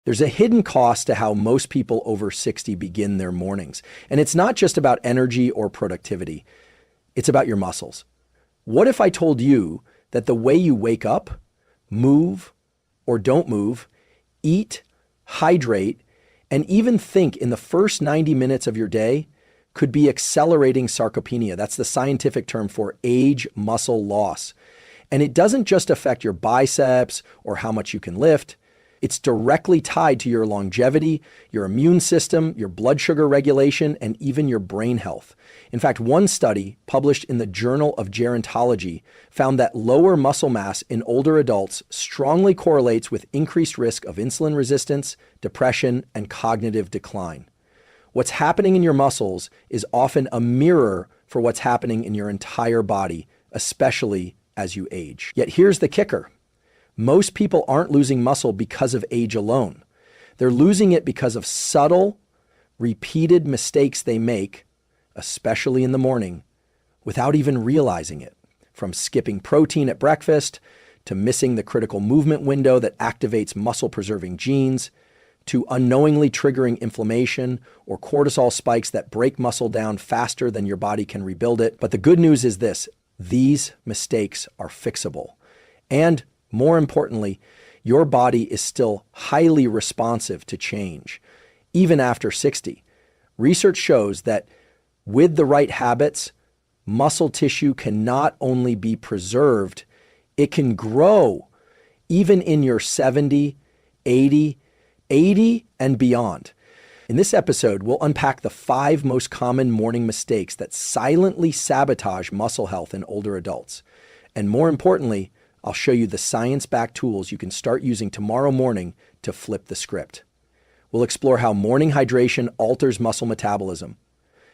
There's a hidden cost to how most people over 60 begin their mornings. And it's not just about energy or productivity. It's about your muscles. What if I told you that the way you wake up, move, or don't move, eat, hydrate, and even think in the first 90 minutes of your day could be accelerating sarcopenia? That's the scientific term for age muscle loss. And it doesn't just affect your biceps or how much you can lift. It's directly tied to your longevity, your immune system, your blood sugar regulation, and even your brain health. In fact, one study published in the Journal of Gerontology found that lower muscle mass in older adults strongly correlates with increased risk of insulin resistance, depression, and cognitive decline. What's happening in your muscles is often a mirror for what's happening in your entire body, especially as you age. Yet here's the kicker. Most people aren't losing muscle because of age alone. They're losing it because of subtle, repeated mistakes they make, especially in the morning, without even realizing it. From skipping protein at breakfast, to missing the critical movement window that activates muscle-preserving genes, to unknowingly triggering inflammation or cortisol spikes that break muscle down faster than your body can rebuild it. But the good news is this: these mistakes are fixable. And more importantly, your body is still highly responsive to change, even after 60. Research shows that with the right habits, muscle tissue can not only be preserved, it can grow even in your 70, 80, and beyond. In this episode, we'll unpack the 5 most common morning mistakes that silently sabotage muscle health in older adults. And more importantly, I'll show you the science-backed tools you can start using tomorrow morning to flip the script. We'll explore how morning hydration alters muscle metabolism,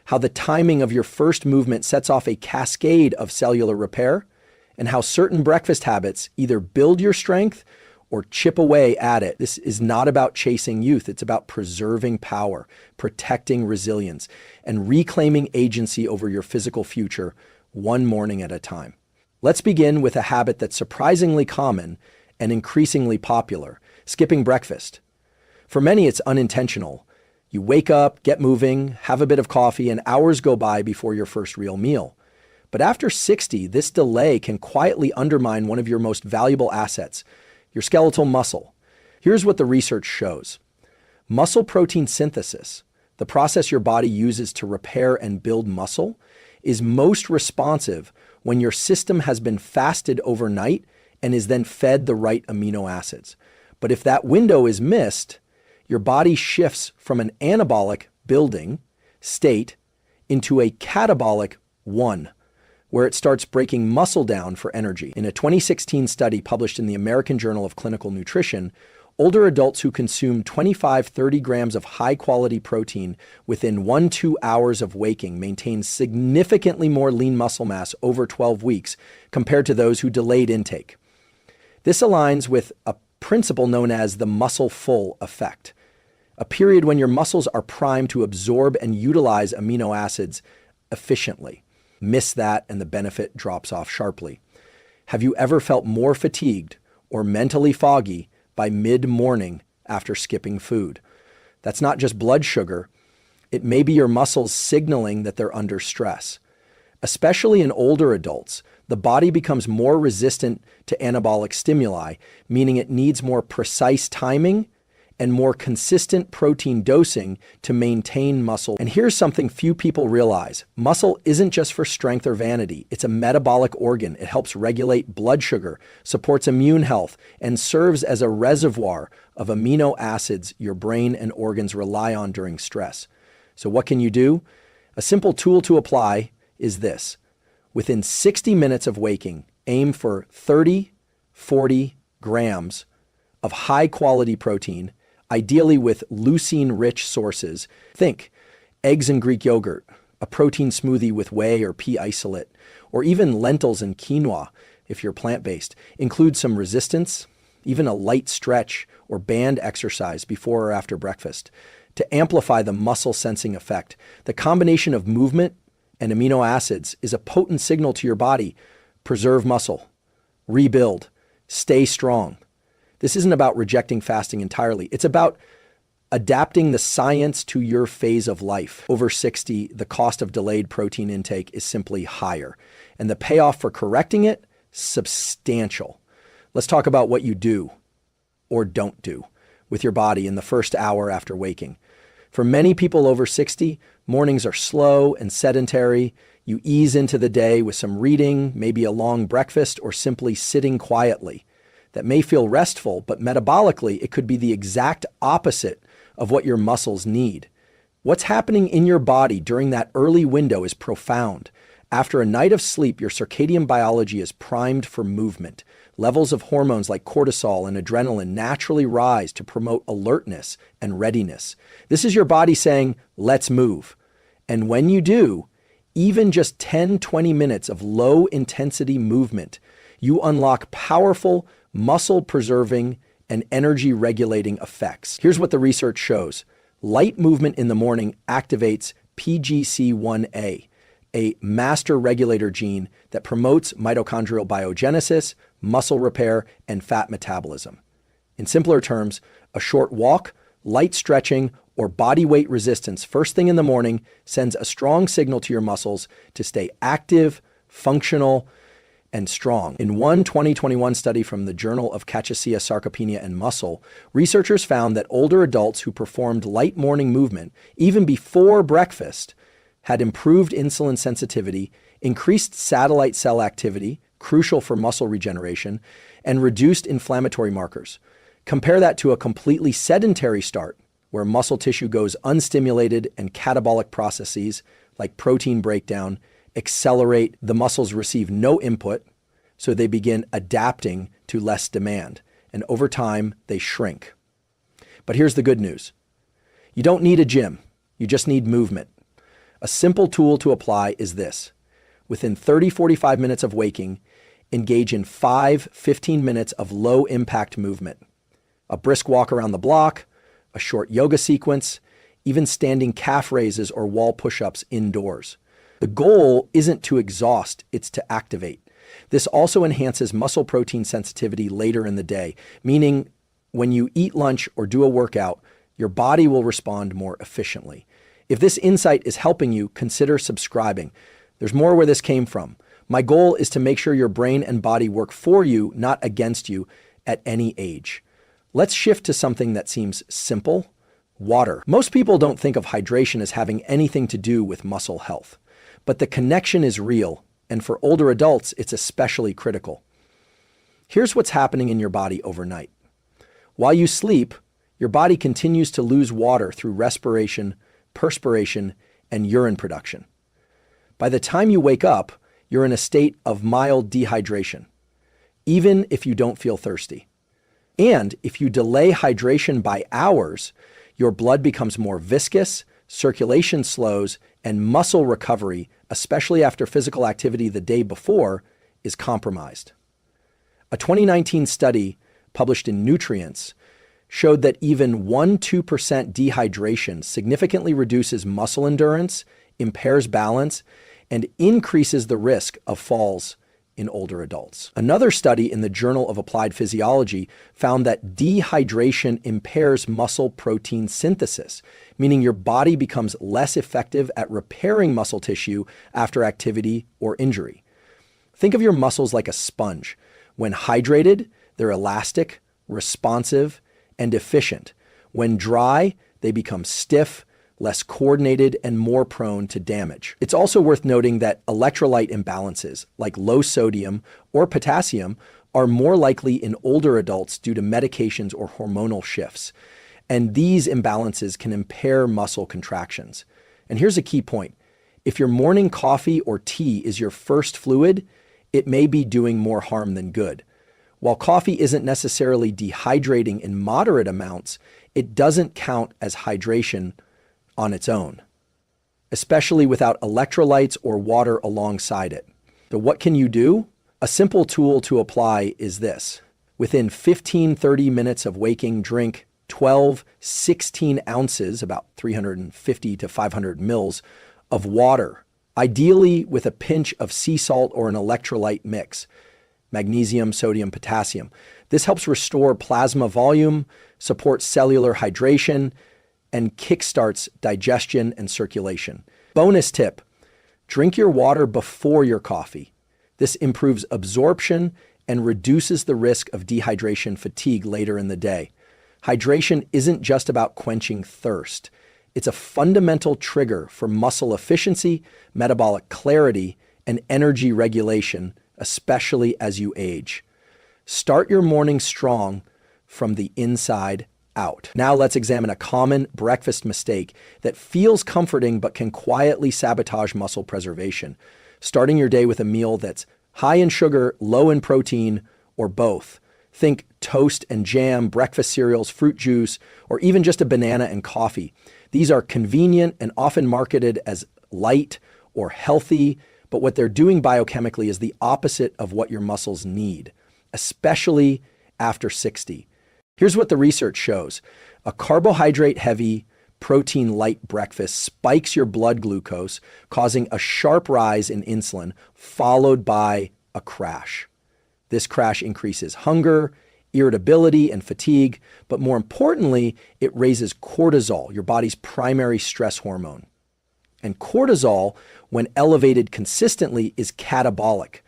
how the timing of your first movement sets off a cascade of cellular repair, and how certain breakfast habits either build your strength or chip away at it. This is not about chasing youth. It's about preserving power, protecting resilience, and reclaiming agency over your physical future one morning at a time. Let's begin with a habit that's surprisingly common and increasingly popular: skipping breakfast. For many, it's unintentional. You wake up, get moving, have a bit of coffee, and hours go by before your first real meal. But after 60, this delay can quietly undermine one of your most valuable assets, your skeletal muscle. Here's what the research shows. Muscle protein synthesis, the process your body uses to repair and build muscle, is most responsive when your system has been fasted overnight and is then fed the right amino acids. But if that window is missed, your body shifts from an anabolic building state into a catabolic one, where it starts breaking muscle down for energy. In a 2016 study published in the American Journal of Clinical Nutrition, older adults who consume 25-30 grams of high-quality protein within 1-2 hours of waking maintained significantly more lean muscle mass over 12 weeks compared to those who delayed intake. This aligns with a principle known as the muscle full effect, a period when your muscles are primed to absorb and utilize amino acids efficiently. Miss that and the benefit drops off sharply. Have you ever felt more fatigued or mentally foggy by mid-morning after skipping food? That's not just blood sugar. It may be your muscles signaling that they're under stress. Especially in older adults, the body becomes more resistant to anabolic stimuli, meaning it needs more precise timing and more consistent protein dosing to maintain muscle. And here's something few people realize. Muscle isn't just for strength or vanity. It's a metabolic organ. It helps regulate blood sugar, supports immune health, and serves as a reservoir of amino acids your brain and organs rely on during stress. So what can you do? A simple tool to apply is this. Within 60 minutes of waking, aim for 30-40 grams of high-quality protein, ideally with leucine-rich sources. Think eggs and Greek yogurt, a protein smoothie with whey or pea isolate, or even lentils and quinoa if you're plant-based. Include some resistance, even a light stretch or band exercise before or after breakfast to amplify the muscle sensing effect. The combination of movement and amino acids is a potent signal to your body: preserve muscle, rebuild, stay strong. This isn't about rejecting fasting entirely. It's about adapting the science to your phase of life. Over 60, the cost of delayed protein intake is simply higher, and the payoff for correcting it, substantial. Let's talk about what you do or don't do with your body in the first hour after waking. For many people over 60, mornings are slow and sedentary. You ease into the day with some reading, maybe a long breakfast, or simply sitting quietly. That may feel restful, but metabolically, it could be the exact opposite of what your muscles need. What's happening in your body during that early window is profound. After a night of sleep, your circadian biology is primed for movement. Levels of hormones like cortisol and adrenaline naturally rise to promote alertness and readiness. This is your body saying, let's move. And when you do, even just 10-20 minutes of low-intensity movement, you unlock powerful, muscle-preserving, and energy-regulating effects. Here's what the research shows. Light movement in the morning activates PGC1A, a master regulator gene that promotes mitochondrial biogenesis, muscle repair, and fat metabolism. In simpler terms, a short walk, light stretching, or body weight resistance first thing in the morning sends a strong signal to your muscles to stay active, functional, and strong. In one 2021 study from the Journal of Cachexia, Sarcopenia, and Muscle, researchers found that older adults who performed light morning movement, even before breakfast, had improved insulin sensitivity, increased satellite cell activity, crucial for muscle regeneration, and reduced inflammatory markers. Compare that to a completely sedentary start, where muscle tissue goes unstimulated and catabolic processes like protein breakdown accelerate. The muscles receive no input, so they begin adapting to less demand, and over time, they shrink. But here's the good news. You don't need a gym, you just need movement. A simple tool to apply is this. Within 30-45 minutes of waking, engage in 5-15 minutes of low-impact movement. A brisk walk around the block, a short yoga sequence, even standing calf raises or wall push-ups indoors. The goal isn't to exhaust, it's to activate. This also enhances muscle protein sensitivity later in the day, meaning when you eat lunch or do a workout, your body will respond more efficiently. If this insight is helping you, consider subscribing. There's more where this came from. My goal is to make sure your brain and body work for you, not against you, at any age. Let's shift to something that seems simple: water. Most people don't think of hydration as having anything to do with muscle health, but the connection is real, and for older adults, it's especially critical. Here's what's happening in your body overnight. While you sleep, your body continues to lose water through respiration, perspiration, and urine production. By the time you wake up, you're in a state of mild dehydration, even if you don't feel thirsty. And if you delay hydration by hours, your blood becomes more viscous, circulation slows, and muscle recovery, especially after physical activity the day before, is compromised. A 2019 study published in Neuroscience showed that even 1-2% dehydration significantly reduces muscle endurance, impairs balance, and increases the risk of falls in older adults. Another study in the Journal of Applied Physiology found that dehydration impairs muscle protein synthesis, meaning your body becomes less effective at repairing muscle tissue after activity or injury. Think of your muscles like a sponge. When hydrated, they're elastic, responsive, and efficient. When dry, they become stiff, less coordinated, and more prone to damage. It's also worth noting that electrolyte imbalances, like low sodium or potassium, are more likely in older adults due to medications or hormonal shifts. And these imbalances can impair muscle contractions. And here's a key point. If your morning coffee or tea is your first fluid, it may be doing more harm than good. While coffee isn't necessarily dehydrating in moderate amounts, it doesn't count as hydration on its own, especially without electrolytes or water alongside it. So what can you do? A simple tool to apply is this. Within 15-30 minutes of waking, drink 12-16 ounces, about 350 to 500 mils, of water, ideally with a pinch of sea salt or an electrolyte mix. Magnesium, sodium, potassium. This helps restore plasma volume, supports cellular hydration, and kickstarts digestion and circulation. Bonus tip, drink your water before your coffee. This improves absorption and reduces the risk of dehydration fatigue later in the day. Hydration isn't just about quenching thirst. It's a fundamental trigger for muscle efficiency, metabolic clarity, and energy regulation, especially as you age. Start your morning strong from the inside out. Now let's examine a common breakfast mistake that feels comforting but can quietly sabotage muscle preservation. Starting your day with a meal that's high in sugar, low in protein, or both. Think toast and jam, breakfast cereals, fruit juice, or even just a banana and coffee. These are convenient and often marketed as light or healthy, but what they're doing biochemically is the opposite of what your muscles need, especially after 60. Here's what the research shows. A carbohydrate-heavy, protein-light breakfast spikes your blood glucose, causing a sharp rise in insulin, followed by a crash. This crash increases hunger, irritability, and fatigue, but more importantly, it raises cortisol, your body's primary stress hormone. And cortisol, when elevated consistently, is catabolic.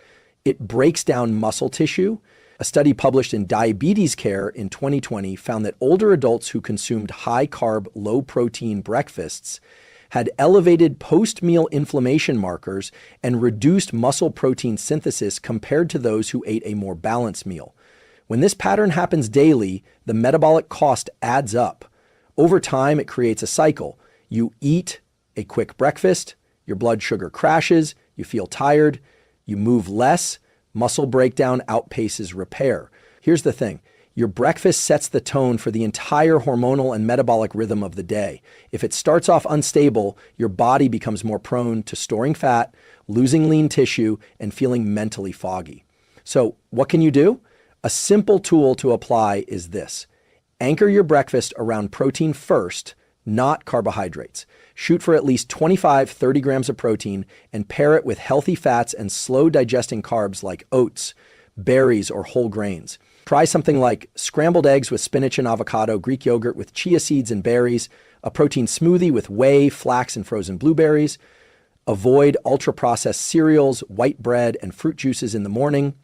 It breaks down muscle tissue. A study published in Diabetes Care in 2020 found that older adults who consumed high-carb, low-protein breakfasts had elevated post-meal inflammation markers and reduced muscle protein synthesis compared to those who ate a more balanced meal. When this pattern happens daily, the metabolic cost adds up. Over time, it creates a cycle. You eat a quick breakfast, your blood sugar crashes, you feel tired, you move less, muscle breakdown outpaces repair. Here's the thing. Your breakfast sets the tone for the entire hormonal and metabolic rhythm of the day. If it starts off unstable, your body becomes more prone to storing fat, losing lean tissue, and feeling mentally foggy. So what can you do? A simple tool to apply is this. Anchor your breakfast around protein first, not carbohydrates. Shoot for at least 25-30 grams of protein and pair it with healthy fats and slow digesting carbs like oats, berries, or whole grains. Try something like scrambled eggs with spinach and avocado, Greek yogurt with chia seeds and berries, a protein smoothie with whey, flax, and frozen blueberries. Avoid ultra-processed cereals, white bread, and fruit juices in the morning.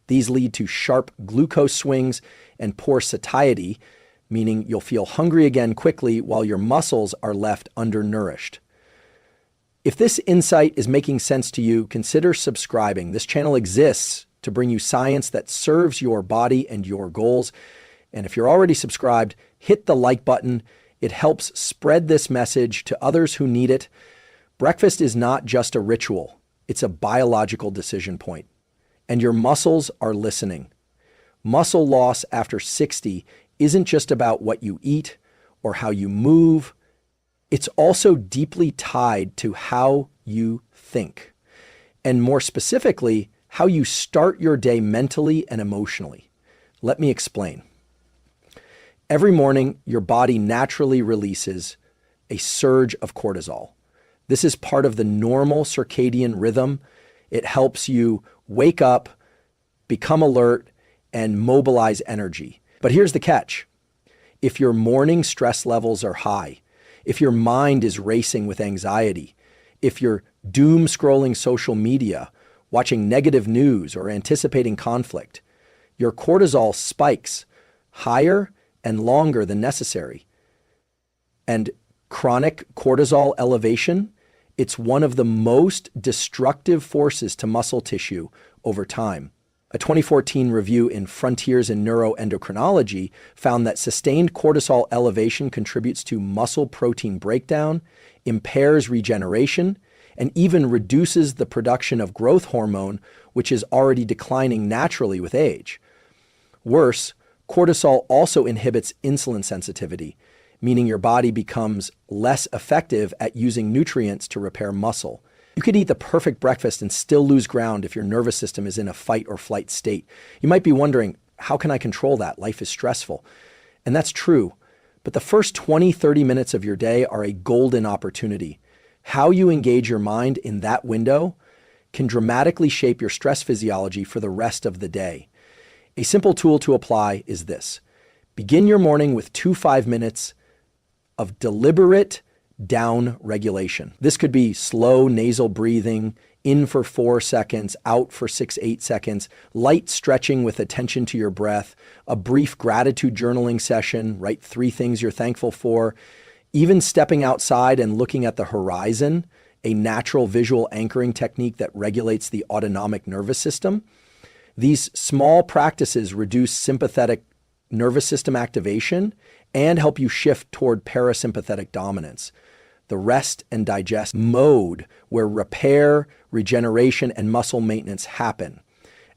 These lead to sharp glucose swings and poor satiety, meaning you'll feel hungry again quickly while your muscles are left undernourished. If this insight is making sense to you, consider subscribing. This channel exists to bring you science that serves your body and your goals. And if you're already subscribed, hit the like button. It helps spread this message to others who need it. Breakfast is not just a ritual. It's a biological decision point. And your muscles are listening. Muscle loss after 60 isn't just about what you eat or how you move. It's also deeply tied to how you think. And more specifically, how you start your day mentally and emotionally. Let me explain. Every morning, your body naturally releases a surge of cortisol. This is part of the normal circadian rhythm. It helps you wake up, become alert, and mobilize energy. But here's the catch. If your morning stress levels are high, if your mind is racing with anxiety, if you're doom scrolling social media, watching negative news, or anticipating conflict, your cortisol spikes higher and longer than necessary. And chronic cortisol elevation, it's one of the most destructive forces to muscle tissue over time. A 2014 review in Frontiers in Neuroendocrinology found that sustained cortisol elevation contributes to muscle protein breakdown, impairs regeneration, and even reduces the production of growth hormone, which is already declining naturally with age. Worse, cortisol also inhibits insulin sensitivity, meaning your body becomes less effective at using nutrients to repair muscle. You could eat the perfect breakfast and still lose ground if your nervous system is in a fight or flight state. You might be wondering, how can I control that? Life is stressful. And that's true. But the first 20-30 minutes of your day are a golden opportunity. How you engage your mind in that window can dramatically shape your stress physiology for the rest of the day. A simple tool to apply is this. Begin your morning with 5 minutes of deliberate down regulation. This could be slow nasal breathing, in for 4 seconds, out for 6-8 seconds, light stretching with attention to your breath, a brief gratitude journaling session, write 3 things you're thankful for, even stepping outside and looking at the horizon, a natural visual anchoring technique that regulates the autonomic nervous system. These small practices reduce sympathetic nervous system activation and help you shift toward parasympathetic dominance, the rest and digest mode where repair, regeneration, and muscle maintenance happen.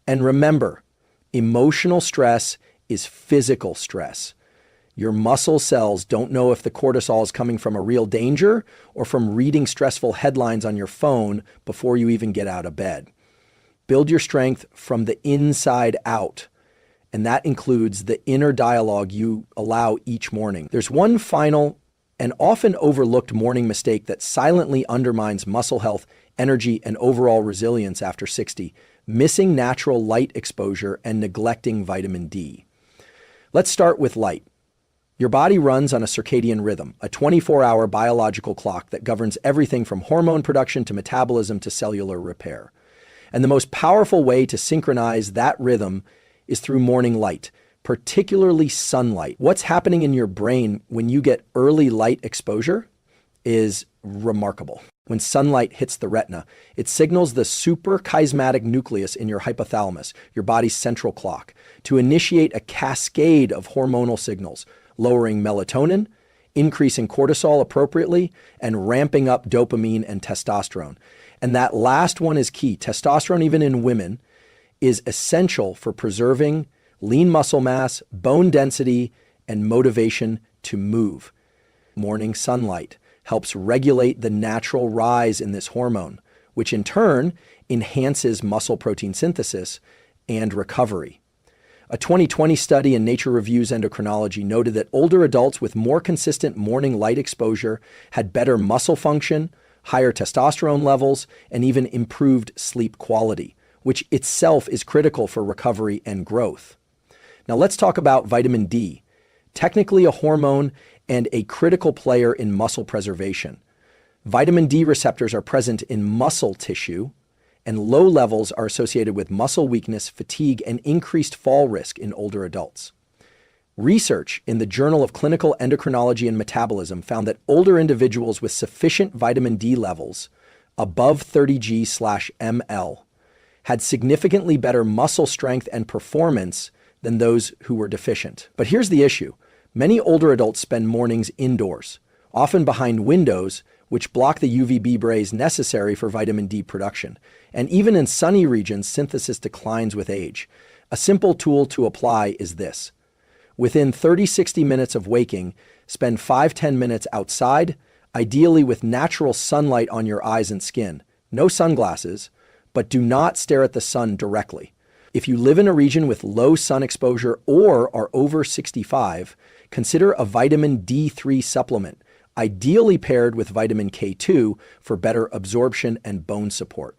And remember, emotional stress is physical stress. Your muscle cells don't know if the cortisol is coming from a real danger or from reading stressful headlines on your phone before you even get out of bed. Build your strength from the inside out, and that includes the inner dialogue you allow each morning. There's one final and often overlooked morning mistake that silently undermines muscle health, energy, and overall resilience after 60, missing natural light exposure and neglecting vitamin D. Let's start with light. Your body runs on a circadian rhythm, a 24-hour biological clock that governs everything from hormone production to metabolism to cellular repair. And the most powerful way to synchronize that rhythm is through morning light, particularly sunlight. What's happening in your brain when you get early light exposure is remarkable. When sunlight hits the retina, it signals the suprachiasmatic nucleus in your hypothalamus, your body's central clock, to initiate a cascade of hormonal signals, lowering melatonin, increasing cortisol appropriately, and ramping up dopamine and testosterone. And that last one is key. Testosterone, even in women, is essential for preserving lean muscle mass, bone density, and motivation to move. Morning sunlight helps regulate the natural rise in this hormone, which in turn enhances muscle protein synthesis and recovery. A 2020 study in Nature Reviews Endocrinology noted that older adults with more consistent morning light exposure had better muscle function, higher testosterone levels, and even improved sleep quality, which itself is critical for recovery and growth. Now let's talk about vitamin D, technically a hormone and a critical player in muscle preservation. Vitamin D receptors are present in muscle tissue, and low levels are associated with muscle weakness, fatigue, and increased fall risk in older adults. Research in the Journal of Clinical Endocrinology and Metabolism found that older individuals with sufficient vitamin D levels above 30 g/ml had significantly better muscle strength and performance than those who were deficient. But here's the issue. Many older adults spend mornings indoors, often behind windows, which block the UVB rays necessary for vitamin D production. And even in sunny regions, synthesis declines with age. A simple tool to apply is this. Within 30-60 minutes of waking, spend 5-10 minutes outside, ideally with natural sunlight on your eyes and skin. No sunglasses, but do not stare at the sun directly. If you live in a region with low sun exposure or are over 65, consider a vitamin D3 supplement, ideally paired with vitamin K2 for better absorption and bone support.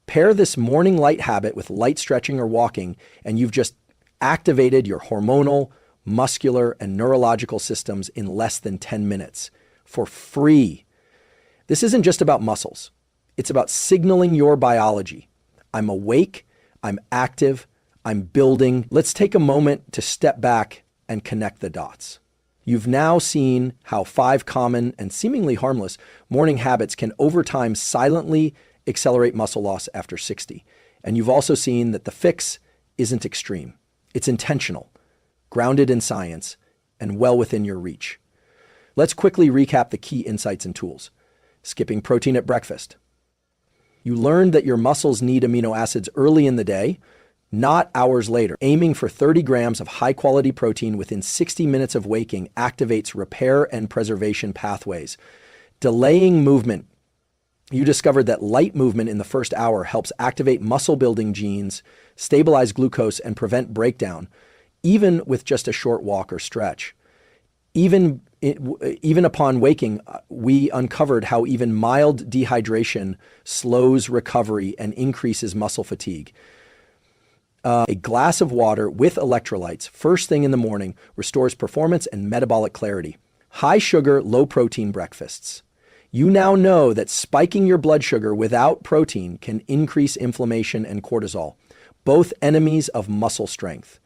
Pair this morning light habit with light stretching or walking, and you've just activated your hormonal, muscular, and neurological systems in less than 10 minutes for free. This isn't just about muscles. It's about signaling your biology. I'm awake, I'm active, I'm building. Let's take a moment to step back and connect the dots. You've now seen how 5 common and seemingly harmless morning habits can over time silently accelerate muscle loss after 60. And you've also seen that the fix isn't extreme. It's intentional, grounded in science, and well within your reach. Let's quickly recap the key insights and tools. Skipping protein at breakfast. You learned that your muscles need amino acids early in the day, not hours later. Aiming for 30 grams of high-quality protein within 60 minutes of waking activates repair and preservation pathways. Delaying movement. You discovered that light movement in the first hour helps activate muscle-building genes, stabilize glucose, and prevent breakdown, even with just a short walk or stretch. Even upon waking, we uncovered how even mild dehydration slows recovery and increases muscle fatigue. A glass of water with electrolytes first thing in the morning restores performance and metabolic clarity. High sugar, low protein breakfasts. You now know that spiking your blood sugar without protein can increase inflammation and cortisol, both enemies of muscle strength.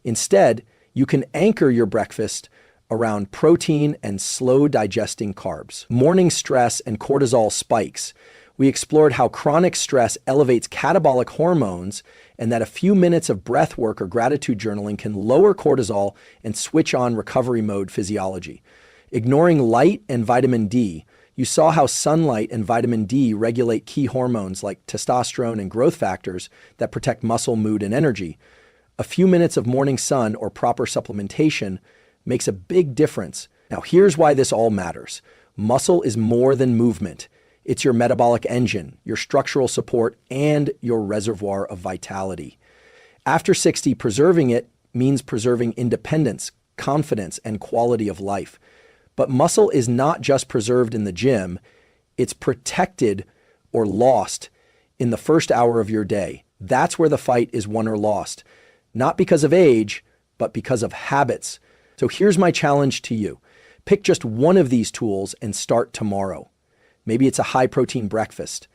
Instead, you can anchor your breakfast around protein and slow digesting carbs. Morning stress and cortisol spikes. We explored how chronic stress elevates catabolic hormones and that a few minutes of breath work or gratitude journaling can lower cortisol and switch on recovery mode physiology. Ignoring light and vitamin D, you saw how sunlight and vitamin D regulate key hormones like testosterone and growth factors that protect muscle, mood, and energy. A few minutes of morning sun or proper supplementation makes a big difference. Now, here's why this all matters. Muscle is more than movement. It's your metabolic engine, your structural support, and your reservoir of vitality. After 60, preserving it means preserving independence, confidence, and quality of life. But muscle is not just preserved in the gym, it's protected or lost in the first hour of your day. That's where the fight is won or lost. Not because of age, but because of habits. So here's my challenge to you. Pick just one of these tools and start tomorrow. Maybe it's a high-protein breakfast.